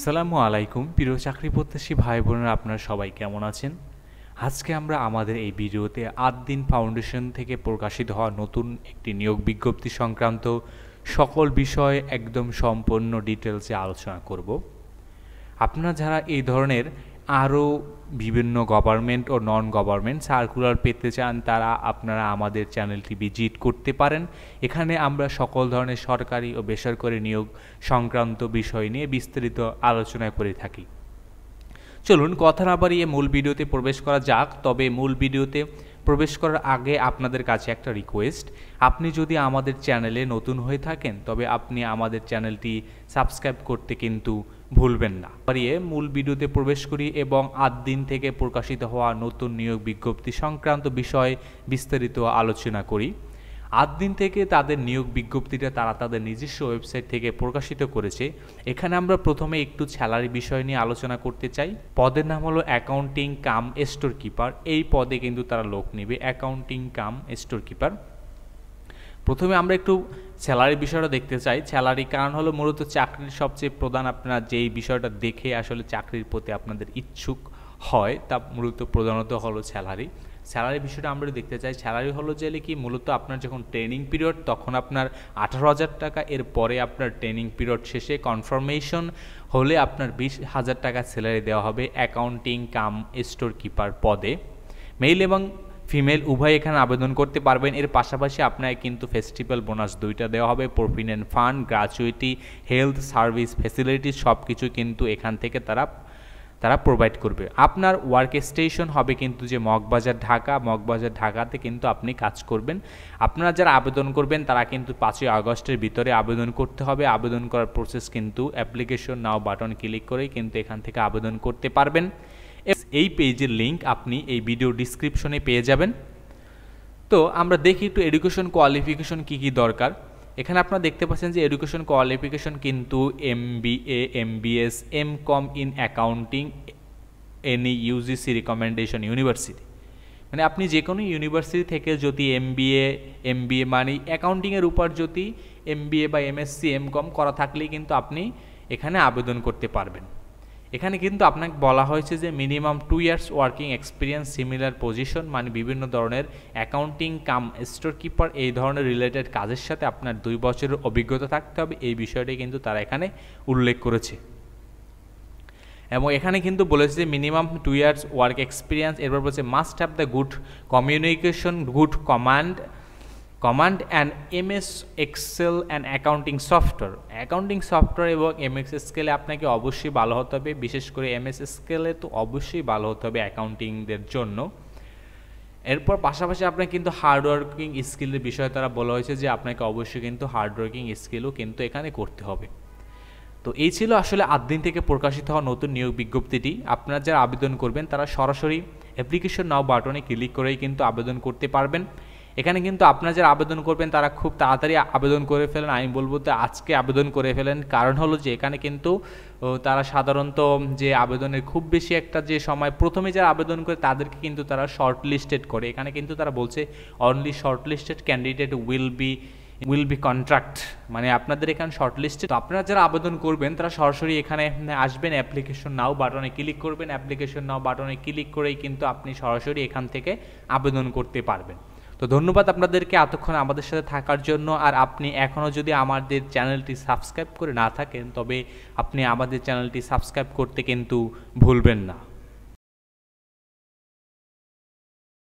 আসসালামু আলাইকুম প্রিয় চাকরি প্রত্যাশী ভাই বোনেরা, আপনারা সবাই কেমন আছেন? আজকে আমরা আমাদের এই ভিডিওতে ৮ দিন ফাউন্ডেশন থেকে প্রকাশিত হওয়া নতুন একটি নিয়োগ বিজ্ঞপ্তি সংক্রান্ত সকল বিষয়ে একদম সম্পূর্ণ ডিটেলসে আলোচনা করব। আপনারা যারা এই ধরনের আরও বিভিন্ন গভর্নমেন্ট ও নন গভর্নমেন্ট সার্কুলার পেতে চান, তারা আপনারা আমাদের চ্যানেলটি ভিজিট করতে পারেন। এখানে আমরা সকল ধরনের সরকারি ও বেসরকারি নিয়োগ সংক্রান্ত বিষয় নিয়ে বিস্তারিত আলোচনা করে থাকি। চলুন কথা না বাড়িয়ে মূল ভিডিওতে প্রবেশ করা যাক। তবে মূল ভিডিওতে প্রবেশ করার আগে আপনাদের কাছে একটা রিকোয়েস্ট, আপনি যদি আমাদের চ্যানেলে নতুন হয়ে থাকেন তবে আপনি আমাদের চ্যানেলটি সাবস্ক্রাইব করতে কিন্তু ভুলবেন না। বাড়িয়ে মূল ভিডিওতে প্রবেশ করি এবং ৮ দিন থেকে প্রকাশিত হওয়া নতুন নিয়োগ বিজ্ঞপ্তি সংক্রান্ত বিষয়ে বিস্তারিত আলোচনা করি। ৮ দিন থেকে তাদের নিয়োগ বিজ্ঞপ্তিটা তারা তাদের নিজস্ব ওয়েবসাইট থেকে প্রকাশিত করেছে। এখানে আমরা প্রথমে একটু স্যালারি বিষয় নিয়ে আলোচনা করতে চাই। পদের নাম হলো অ্যাকাউন্টিং কাম স্টোর কিপার। এই পদে কিন্তু তারা লোক নেবে, অ্যাকাউন্টিং কাম স্টোর কিপার। প্রথমে আমরা একটু স্যালারি বিষয়টা দেখতে চাই। স্যালারি কারণ হলো মূলত চাকরির সবচেয়ে প্রধান, আপনারা যেই বিষয়টা দেখে আসলে চাকরির প্রতি আপনাদের ইচ্ছুক হয় তা মূলত প্রধানত হলো স্যালারি। স্যালারি বিষয়টা আমরা দেখতে চাই। স্যালারি হলো যে কি মূলত আপনার যখন ট্রেনিং পিরিয়ড তখন আপনার 18,000 টাকা, এরপরে আপনার ট্রেনিং পিরিয়ড শেষে কনফার্মেশন হলে আপনার 20,000 টাকা স্যালারি দেওয়া হবে অ্যাকাউন্টিং কাম স্টোর কিপার পদে। মেল এবং ফিমেল উভয় এখানে আবেদন করতে পারবেন। এর পাশাপাশি আপনাকে কিন্তু ফেস্টিভ্যাল বোনাস 2টা দেওয়া হবে। Provident fund, gratuity, health service facilities সব কিছু কিন্তু এখান থেকে তারা প্রোভাইড করবে। আপনার ওয়ার্ক স্টেশন হবে কিন্তু যে মগবাজার ঢাকাতে কিন্তু আপনি কাজ করবেন। আপনারা যারা আবেদন করবেন তারা কিন্তু 5ই আগস্টের ভিতরে আবেদন করতে হবে। আবেদন করার প্রসেস কিন্তু অ্যাপ্লিকেশন নাও বাটন ক্লিক করেই কিন্তু এখান থেকে আবেদন করতে পারবেন। এই পেজের লিঙ্ক আপনি এই ভিডিও ডিসক্রিপশনে পেয়ে যাবেন। তো আমরা দেখি একটু এডুকেশন কোয়ালিফিকেশন কি দরকার। এখানে আপনারা দেখতে পাচ্ছেন যে এডুকেশন কোয়ালিফিকেশন কিন্তু MBA, MBS, MCom in accounting any UGC recommendation university, মানে আপনি যে কোনো ইউনিভার্সিটি থেকে যদি MBA মানে অ্যাকাউন্টিংয়ের উপর যদি MBA বা MSc MCom করা থাকলেই কিন্তু আপনি এখানে আবেদন করতে পারবেন। এখানে কিন্তু আপনাকে বলা হয়েছে যে minimum 2 years working experience similar position, মানে বিভিন্ন ধরনের অ্যাকাউন্টিং কাম স্টোর কিপার এই ধরনের রিলেটেড কাজের সাথে আপনার 2 বছরের অভিজ্ঞতা থাকতে হবে। এই বিষয়টি কিন্তু তারা এখানে উল্লেখ করেছে এবং এখানে কিন্তু বলেছে যে মিনিমাম 2 ইয়ার্স ওয়ার্ক এক্সপিরিয়েন্স। এরপর বলছে must have the good communication, good command and MS excel and accounting software. Accounting software এবং MS স্কেলে আপনাকে অবশ্যই ভালো হতে হবে, বিশেষ করে MS স্কেলে তো অবশ্যই ভালো হতে হবে অ্যাকাউন্টিংদের জন্য। এরপর পাশাপাশি আপনাকে কিন্তু হার্ডওয়ার্কিং স্কিলের বিষয়ে তারা বলা হয়েছে যে আপনাকে অবশ্যই কিন্তু হার্ডওয়ার্কিং স্কিলও কিন্তু এখানে করতে হবে। তো এই ছিল আসলে 8 দিন থেকে প্রকাশিত হওয়া নতুন নিয়োগ বিজ্ঞপ্তিটি। আপনারা যারা আবেদন করবেন তারা সরাসরি অ্যাপ্লিকেশন নাও বাটনে ক্লিক করেই কিন্তু আবেদন করতে পারবেন। এখানে কিন্তু আপনারা যারা আবেদন করবেন তারা খুব তাড়াতাড়ি আবেদন করে ফেলেন। আমি বলবো তো আজকে আবেদন করে ফেলেন, কারণ হলো যে এখানে কিন্তু তারা সাধারণত যে আবেদনের খুব বেশি একটা যে সময় প্রথমে যারা আবেদন করে তাদেরকে কিন্তু তারা শর্ট লিস্টেড করে। এখানে কিন্তু তারা বলছে only short listed candidate will be contract, মানে আপনাদের এখানে শর্ট লিস্টে। তো আপনারা যারা আবেদন করবেন তারা সরাসরি এখানে আসবেন, অ্যাপ্লিকেশন নাও বাটনে ক্লিক করবেন। অ্যাপ্লিকেশন নাও বাটনে ক্লিক করেই কিন্তু আপনি সরাসরি এখান থেকে আবেদন করতে পারবেন। তো ধন্যবাদ আপনাদেরকে এতক্ষণ আমাদের সাথে থাকার জন্য। আর আপনি এখনও যদি আমাদের চ্যানেলটি সাবস্ক্রাইব করে না থাকেন তবে আপনি আমাদের চ্যানেলটি সাবস্ক্রাইব করতে কিন্তু ভুলবেন না।